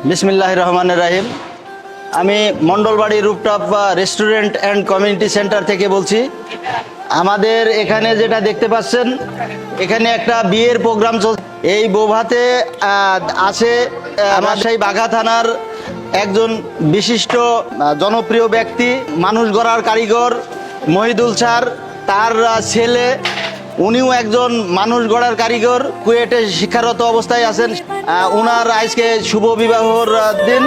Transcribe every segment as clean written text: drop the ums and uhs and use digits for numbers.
বিসমিল্লাহির রহমানির রহিম। আমি Mondolbari rooftop restaurant and community centre থেকে বলছি। আমাদের এখানে যেটা দেখতে পাচ্ছেন, এখানে একটা বিয়ের প্রোগ্রাম চলছে। এই বৌভাতে আছে রাজশাহী বাঘা থানার একজন বিশিষ্ট জনপ্রিয় ব্যক্তি, মানুষ গড়ার কারিগর মহিদুল স্যার, তার ছেলে, উনিও একজন মানুষ গড়ার কারিগর, কুয়েটে শিক্ষারত অবস্থায় আছেন। ওনার আজকে শুভ বিবাহর দিন।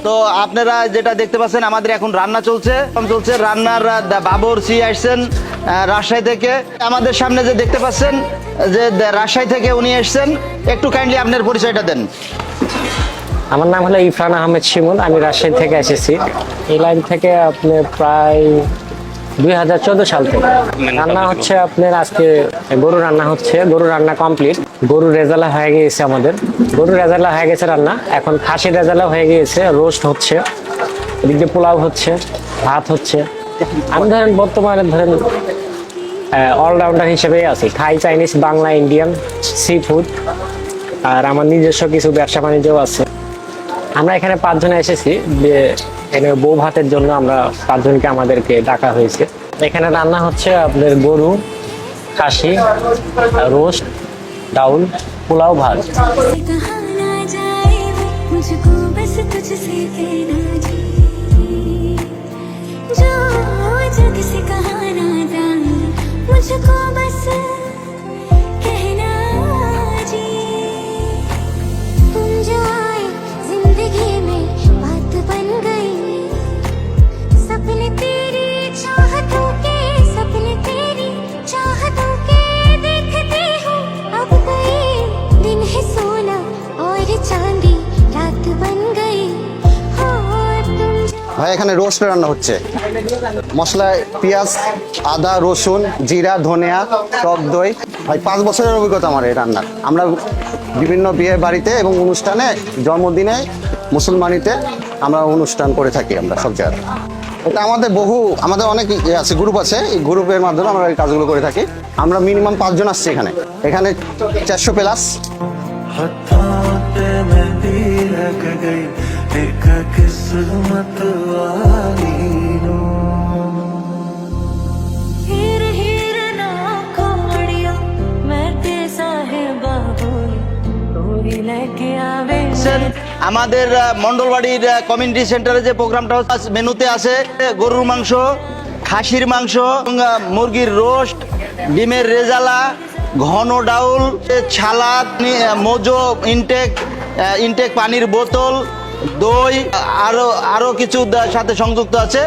তো আপনারা যেটা দেখতে পাচ্ছেন, আমাদের এখন রান্না চলছে। রান্নার বাবুর্চি আসছেন রাজশাহী থেকে। আমাদের সামনে যে দেখতে পাচ্ছেন যে রাজশাহী থেকে উনি এসছেন, একটু কাইন্ডলি আপনার পরিচয়টা দেন। আমার নাম হলো ইরফান আহমেদ শিমুল, আমি রাজশাহী থেকে এসেছি। এই লাইন থেকে আপনার প্রায় 2014 সাল থেকে রান্না হচ্ছে। আপনার আজকে গরু রান্না হচ্ছে, গরু রান্না কমপ্লিট। গরুর রেজালা হয়ে গিয়েছে, আমাদের গরুর রেজালা হয়ে গেছে রান্না। এখন খাসির রেজালা হয়ে গিয়েছে, রোস্ট হচ্ছে, এদিকে পোলাও হচ্ছে, ভাত হচ্ছে। আমি ধরেন বর্তমানে অলরাউন্ডার হিসেবেই আছি, Thai, Chinese, Bangla, Indian, seafood, আর আমার নিজস্ব কিছু ব্যবসা বাণিজ্যও আছে। আমরা এখানে 5 জনে এসেছি, এখানে বউ ভাতের জন্য আমরা 5 জনকে আমাদেরকে ডাকা হয়েছে। এখানে রান্না হচ্ছে আপনাদের গরু, খাসি, রোস্ট, ডাউল, পোলাও, ভাত। ভাই এখানে রোস্ট রান্না হচ্ছে। মশলায় পেঁয়াজ, আদা, রসুন, জিরা, ধনিয়া, টক দই। ভাই 5 বছরের অভিজ্ঞতা আমার এই রান্নার। আমরা বিভিন্ন বিয়ে বাড়িতে এবং অনুষ্ঠানে, জন্মদিনে, মুসলমানিতে আমরা অনুষ্ঠান করে থাকি। আমরা সব জায়গায় এটা আমাদের অনেক আছে, গ্রুপ আছে। এই গ্রুপের মাধ্যমে আমরা এই কাজগুলো করে থাকি। আমরা মিনিমাম 5 জন আসছি এখানে 400 প্লাস। আমাদের মণ্ডলবাড়ির কমিউনিটি সেন্টারে যে প্রোগ্রামটা হচ্ছে, মেনুতে আছে গরুর মাংস, খাসির মাংস, মুরগির রোস্ট, ডিমের রেজালা, ঘন ডাউল, ছালাদ, মোজো, ইনটেক পানির বোতল, দই, আরো কিছু সাথে সংযুক্ত আছে।